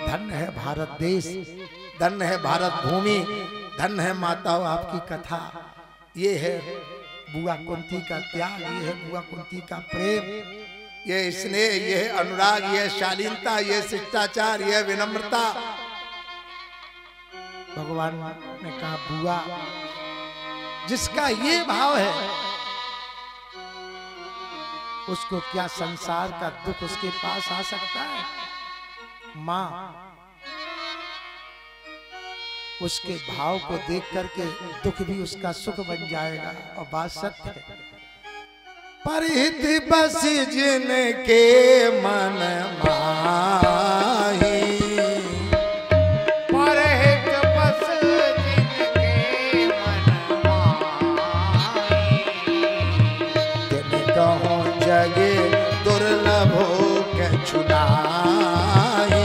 धन्य है भारत देश, धन्य है भारत भूमि, धन्य है माताओं आपकी कथा। ये है बुआ कुंती का त्याग, ये है बुआ कुंती का प्रेम, ये स्नेह, ये है अनुराग, ये है शालीनता, ये शिष्टाचार, ये विनम्रता। भगवान ने कहा बुआ जिसका ये भाव है उसको क्या संसार का दुख उसके पास आ सकता है। मां उसके भाव को देख करके दुख भी उसका सुख बन जाएगा। और बात सत्य है। परिहित बस जिनके मन माही, परिहित बस जिनके मन माही, तिन कहूँ जगे दुर्लभ कछु नाहि।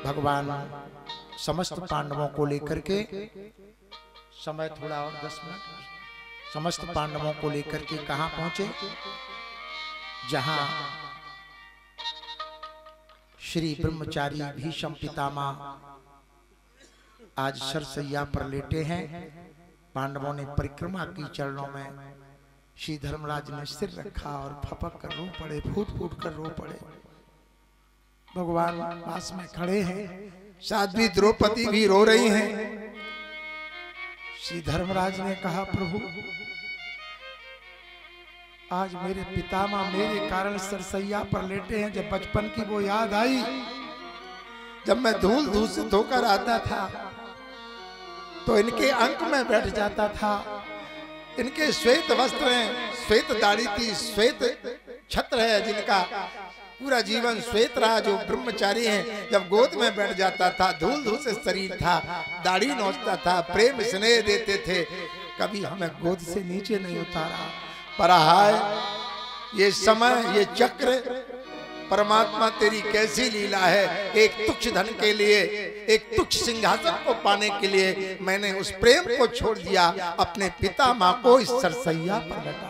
भगवान समस्त पांडवों को लेकर के, समय थोड़ा और 10 मिनट, समस्त पांडवों को लेकर के कहां पहुंचे, जहां श्री ब्रह्मचारी भीष्म पितामह आज सरसैया पर लेटे हैं। पांडवों ने परिक्रमा की, चरणों में श्री धर्मराज ने सिर रखा और फपक कर रो पड़े, फूट फूट कर रो पड़े। भगवान पास में खड़े हैं, साध्वी द्रौपदी भी रो रही हैं। श्री धर्मराज ने कहा प्रभु आज मेरे पितामह मेरे कारण सरसैया पर लेटे हैं। जब बचपन की वो याद आई, जब मैं धूल दूषित होकर आता था तो इनके अंक में बैठ जाता था। इनके श्वेत वस्त्र हैं, श्वेत दाढ़ी थी, श्वेत छत्र है जिनका पूरा जीवन श्वेत रहा, जो ब्रह्मचारी हैं। जब गोद में बैठ जाता था, धूल धूल से शरीर था, दाढ़ी नोचता था, प्रेम स्नेह देते थे, कभी हमें गोद से नीचे नहीं उतारा। पर हाय ये समय, ये चक्र, परमात्मा तेरी कैसी लीला है। एक तुच्छ धन के लिए, एक तुच्छ सिंहासन को पाने के लिए मैंने उस प्रेम को छोड़ दिया, अपने पिता माँ को इस सरसैया पर लटा।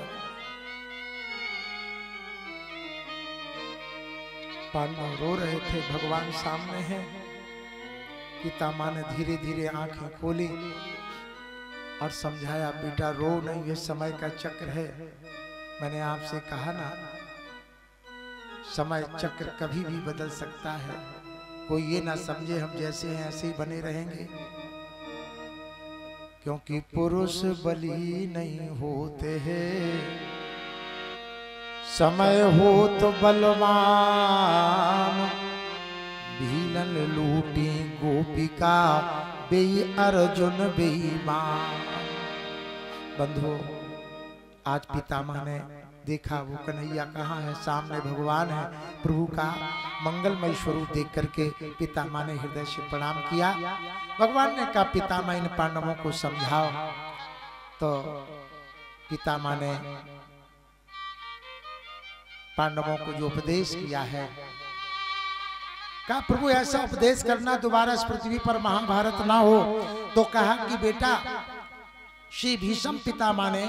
पांडव रो रहे थे, भगवान सामने हैं। पितामह ने धीरे धीरे आंखें खोली और समझाया बेटा रो नहीं, ये समय का चक्र है। मैंने आपसे कहा ना समय चक्र कभी भी बदल सकता है। कोई ये ना समझे हम जैसे हैं ऐसे ही बने रहेंगे, क्योंकि पुरुष बली नहीं होते हैं। समय हो तो बलवान, भीलन लूटी गोपिका, बेई अर्जुन बेईमान। बंधुओं आज पितामह ने देखा वो कन्हैया कहाँ है, सामने भगवान है। प्रभु का मंगलमय स्वरूप देख करके पितामह ने हृदय से प्रणाम किया। भगवान ने कहा पितामह इन पांडवों को समझाओ। तो पितामह ने पांडवों को जो उपदेश किया है, कहा प्रभु ऐसा उपदेश करना दोबारा इस पृथ्वी पर महाभारत ना हो। तो कहा कि बेटा श्री भीष्म पितामह ने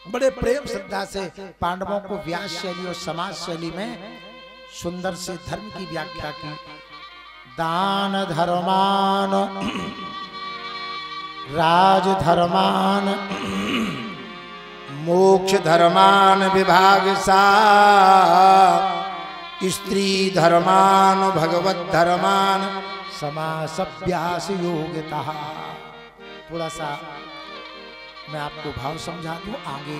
बड़े प्रेम श्रद्धा से पांडवों को व्यास शैली और समाज शैली में सुंदर से धर्म की व्याख्या की। दान धर्मान राज धर्मान मोक्ष धर्मान विभाग सा, स्त्री धर्मान भगवत धर्मान समासभ्यास योग्यता। थोड़ा सा मैं आपको भाव समझा दूं, आगे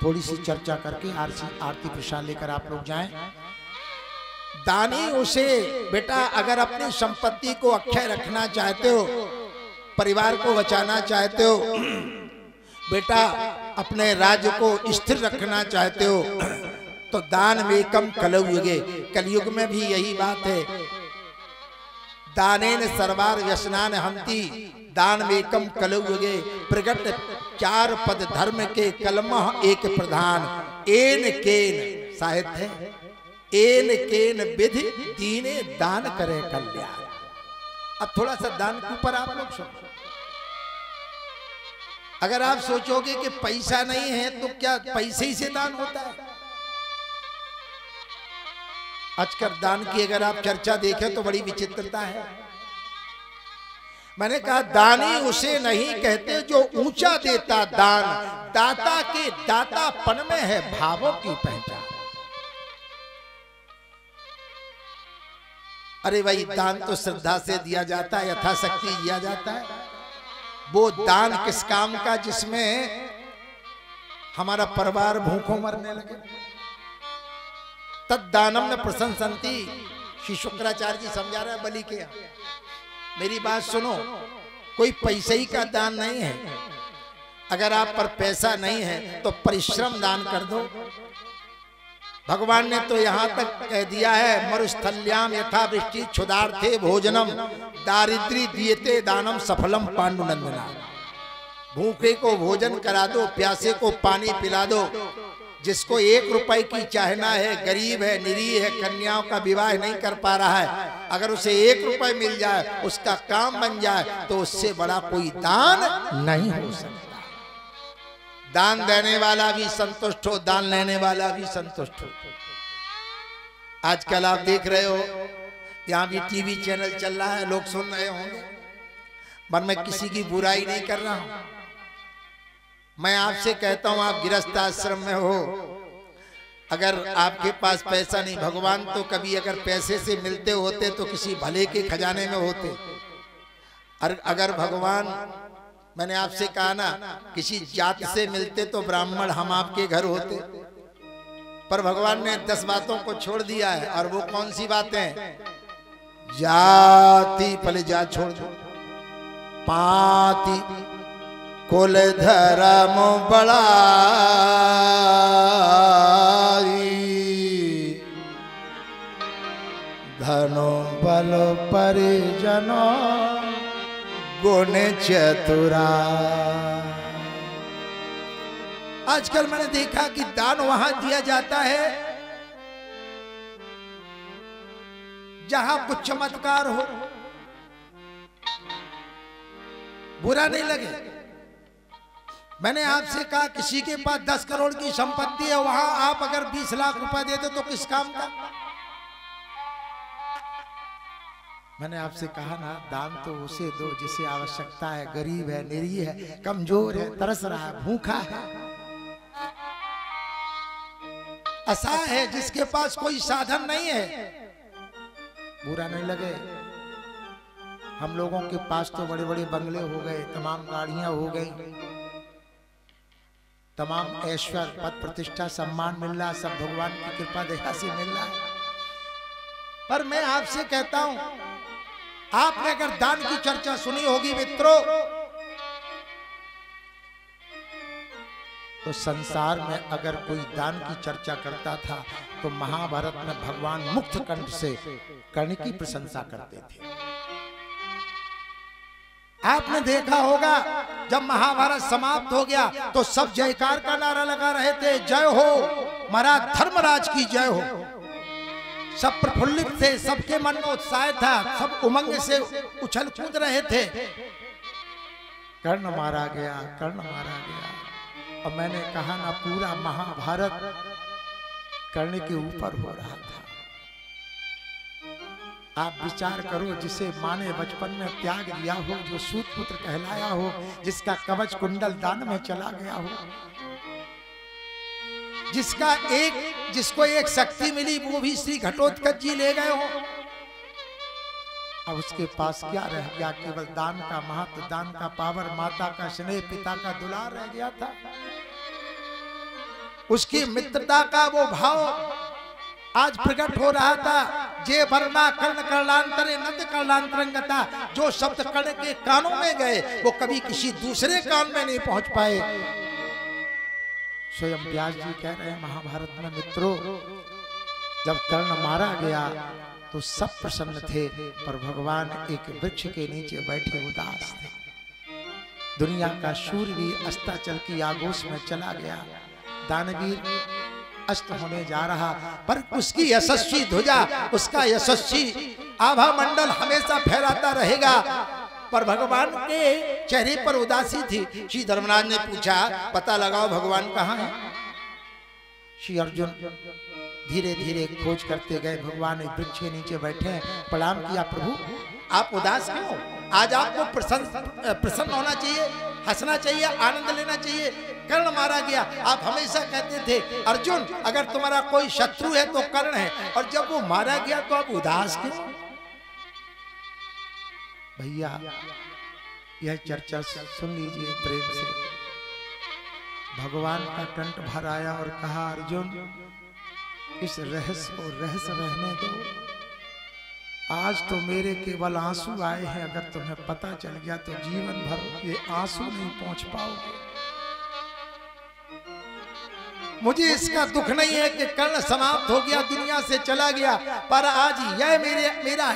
थोड़ी सी चर्चा करके आरती प्रसाद लेकर आप लोग जाएं। दानी उसे बेटा अगर अपनी संपत्ति को अक्षय रखना चाहते हो, परिवार को बचाना चाहते हो, बेटा अपने राज्य को स्थिर रखना चाहते हो, तो दान में कम कलयुगे। कलयुग में भी यही बात है। दानेन सर्वार व्यसनान हंति, दान में कम कलयुगे। प्रगट 4 पद धर्म के कलमह एक प्रधान। एन केन साहित्य है, एन केन विधि दीने दान करे कल्याण। अब थोड़ा सा दान के ऊपर आप लोग सुनो। अगर आप सोचोगे कि पैसा नहीं है तो क्या पैसे ही से दान होता है? आजकल दान की अगर आप चर्चा देखें तो बड़ी विचित्रता है। मैंने कहा दानी उसे नहीं कहते जो ऊंचा देता दान, दाता के दातापन में है भावों की पहचान। अरे भाई दान तो श्रद्धा से दिया जाता है, यथाशक्ति दिया जाता है। वो दान किस काम का जिसमें हमारा परिवार भूखों मरने लगे? तद दानम न प्रशंसन्ति, श्री शुक्राचार्य जी समझा रहे हैं बलि के। मेरी बात सुनो, कोई पैसे ही का दान नहीं है। अगर आप पर पैसा नहीं है तो परिश्रम दान कर दो। भगवान ने तो यहां तक कह दिया है, मरुस्थल्याम यथा वृष्टि क्षुधार्थे भोजनम दारिद्री दियते दानम सफलम पांडुनंदना। भूखे को भोजन करा दो, प्यासे को पानी पिला दो। जिसको 1 रुपए की चाहना है, गरीब है, निरीह है, कन्याओं का विवाह नहीं कर पा रहा है, अगर उसे 1 रुपए मिल जाए, उसका काम बन जाए, तो उससे बड़ा कोई दान नहीं हो सकता। दान देने वाला भी संतुष्ट हो, दान लेने वाला भी संतुष्ट हो। आजकल आप देख रहे हो, यहाँ भी टीवी चैनल चल रहा है, लोग सुन रहे होंगे, पर मैं किसी की बुराई नहीं कर रहा हूं। मैं आपसे कहता हूं, आप गृहस्थ आश्रम में हो, अगर आपके पास पैसा नहीं, भगवान तो कभी अगर पैसे से मिलते होते तो किसी भले के खजाने में होते। अगर भगवान, मैंने आपसे कहा ना, किसी जात से मिलते तो ब्राह्मण हम आपके घर होते। पर भगवान ने 10 बातों को छोड़ दिया है, और वो कौन सी बातें? जाति पहले जात छोड़ दो, पाति कुल धर्म बड़ाई, धनो बल परिजनो गुण चतुरा। आजकल मैंने देखा कि दान वहां दिया जाता है जहां कुछ चमत्कार हो, बुरा नहीं लगे। मैंने आपसे कहा, किसी के पास 10 करोड़ की संपत्ति है, वहां आप अगर 20 लाख रुपए दे दो तो किस काम का? मैंने आपसे कहा ना, दान तो उसे दो जिसे आवश्यकता है, गरीब है, निरीह है, कमजोर है, तरस रहा है, भूखा है, असहाय है, जिसके पास कोई साधन नहीं है। बुरा नहीं लगे। हम लोगों के पास तो बड़े बड़े बंगले हो गए, तमाम गाड़ियां हो गई, तमाम ऐश्वर्य, पद, प्रतिष्ठा, सम्मान मिल रहा, सब भगवान की कृपा दया से मिल रहा है। पर मैं आपसे कहता हूं, आपने अगर दान की चर्चा सुनी होगी मित्रों, तो संसार में अगर कोई दान की चर्चा करता था तो महाभारत में भगवान मुक्त कंठ से कर्ण की प्रशंसा करते थे। आपने देखा होगा, जब महाभारत समाप्त हो गया तो सब जयकार का नारा लगा रहे थे, जय हो महाराज धर्मराज की जय हो। सब प्रफुल्लित थे, सबके मन में उत्साह था, सब उमंग से उछल कूद रहे थे। कर्ण मारा गया, कर्ण मारा गया। और मैंने कहा ना, पूरा महाभारत कर्ण के ऊपर हो रहा था। आप विचार करो, जिसे माँ ने बचपन में त्याग दिया हो, जो सूत पुत्र कहलाया हो, जिसका कवच कुंडल दान में चला गया हो, जिसको एक शक्ति मिली वो भी श्री घटोत्कच जी ले गए हो। अब उसके पास क्या रह गया? केवल दान का महत्व, दान का पावर, माता का स्नेह, पिता का दुलार रह गया था। उसकी मित्रता का वो भाव आज प्रकट हो रहा था। जे वर्मा कर्ण कर्णांतरे नंद कर्णांतरंगता, जो शब्द कर्ण के कानों में गए वो कभी किसी दूसरे कान में नहीं पहुंच पाए। स्वयं व्यास जी कह रहे हैं महाभारत में, मित्रों, जब कर्ण मारा गया तो सब प्रसन्न थे, पर भगवान एक वृक्ष के नीचे बैठे उदास थे। दुनिया का शूरवीर अस्ताचल की आगोश में चला गया, दानवीर अस्त होने जा रहा, पर उसकी यशस्वी ध्वजा, उसका यशस्वी आभा मंडल हमेशा फहराता रहेगा। पर भगवान के चेहरे पर उदासी थी। श्री धर्मराज ने पूछा, पता लगाओ भगवान कहाँ है। श्री अर्जुन धीरे धीरे खोज करते गए। भगवान एक वृक्ष के नीचे बैठे हैं। प्रणाम किया, प्रभु आप उदास क्यों? आज आपको प्रसन्न होना चाहिए, हंसना चाहिए, आनंद लेना चाहिए। कर्ण मारा गया, आप हमेशा कहते थे अर्जुन अगर तुम्हारा कोई शत्रु है तो कर्ण है, और जब वो मारा गया तो आप उदास क्यों? भैया यह चर्चा सुन लीजिए प्रेम से। भगवान का कंठ भर आया और कहा, अर्जुन इस रहस्य को रहस्य रहने दो। आज तो मेरे केवल आंसू आए हैं, अगर तुम्हें पता चल गया तो जीवन भर ये आंसू नहीं पहुंच पाओगे। मुझे इसका दुख नहीं है कि कर्ण समाप्त हो गया, दुनिया से चला गया, पर आज यह मेरा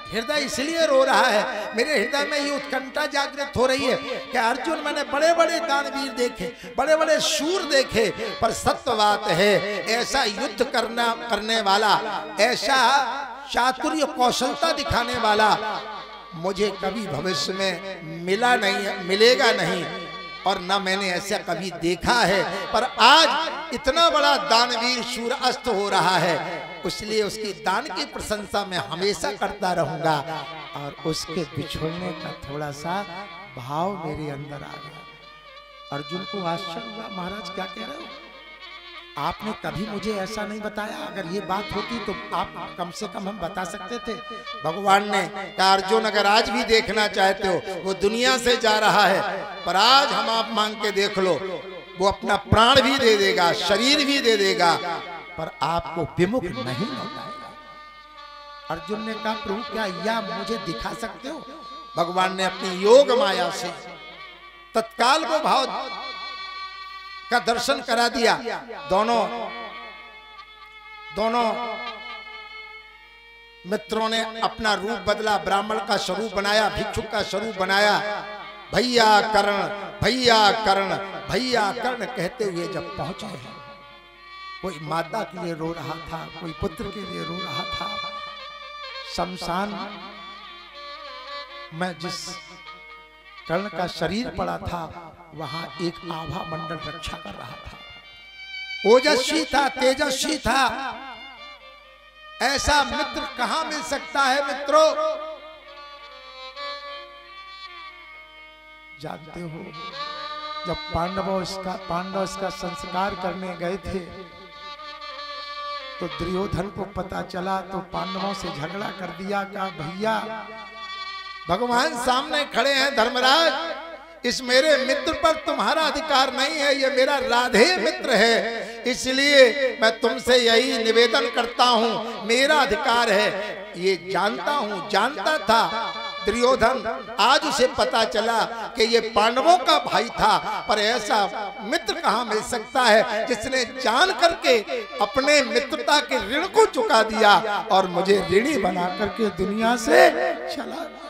हृदय इसलिए रो रहा है, मेरे हृदय में ये उत्कंठा जागृत हो रही है कि अर्जुन मैंने बड़े बड़े दानवीर देखे, बड़े बड़े शूर देखे, पर सत्य बात है ऐसा युद्ध करने वाला, ऐसा चातुर्य कौशलता दिखाने वाला मुझे कभी भविष्य में मिलेगा नहीं, और न मैंने ऐसा कभी देखा है। पर आज इतना बड़ा दानवीर शूर अस्त हो रहा है, इसलिए उसकी दान की प्रशंसा मैं हमेशा करता रहूंगा। और उसके बिछोड़ने का थोड़ा सा भाव मेरे अंदर आ गया। अर्जुन को आश्चर्य हुआ, महाराज क्या कह रहे हो? आपने कभी मुझे ऐसा नहीं बताया, अगर ये बात होती तो आप कम से कम हम बता सकते थे। भगवान ने कहा, अर्जुन अगर आज भी देखना चाहते हो, वो दुनिया से जा रहा है, पर आज हम आप मांग के देख लो, वो अपना प्राण भी दे देगा, शरीर भी दे देगा, पर आपको विमुख नहीं लौटाएगा। अर्जुन ने कहा, प्रभु क्या यह मुझे दिखा सकते हो? भगवान ने अपनी योग माया से तत्काल वो भाव का दर्शन करा दिया। दोनों मित्रों ने अपना रूप बदला, ब्राह्मण का स्वरूप बनाया, भिक्षुक का स्वरूप बनाया। भैया कर्ण, भैया कर्ण, भैया कर्ण कहते हुए जब पहुंचे हैं, कोई माता के लिए रो रहा था, कोई पुत्र के लिए रो रहा था। शमशान में जिस कर्ण का शरीर पड़ा था, वहां एक आभा मंडल रक्षा कर रहा था। ओजस्वी था, तेजस्वी था। ऐसा मित्र कहां मिल सकता है मित्रों? जानते हो, जब पांडव इसका संस्कार करने गए थे तो दुर्योधन को पता चला, तो पांडवों से झगड़ा कर दिया। कहा, भैया भगवान सामने खड़े हैं, धर्मराज इस मेरे मित्र पर तुम्हारा अधिकार नहीं है, ये मेरा राधे मित्र है, इसलिए मैं तुमसे यही निवेदन करता हूं, मेरा अधिकार है। ये जानता था दुर्योधन, आज उसे पता चला कि ये पांडवों का भाई था, पर ऐसा मित्र कहां मिल सकता है जिसने जान करके अपने मित्रता के ऋण को चुका दिया और मुझे ऋणी बना करके दुनिया से चला गया।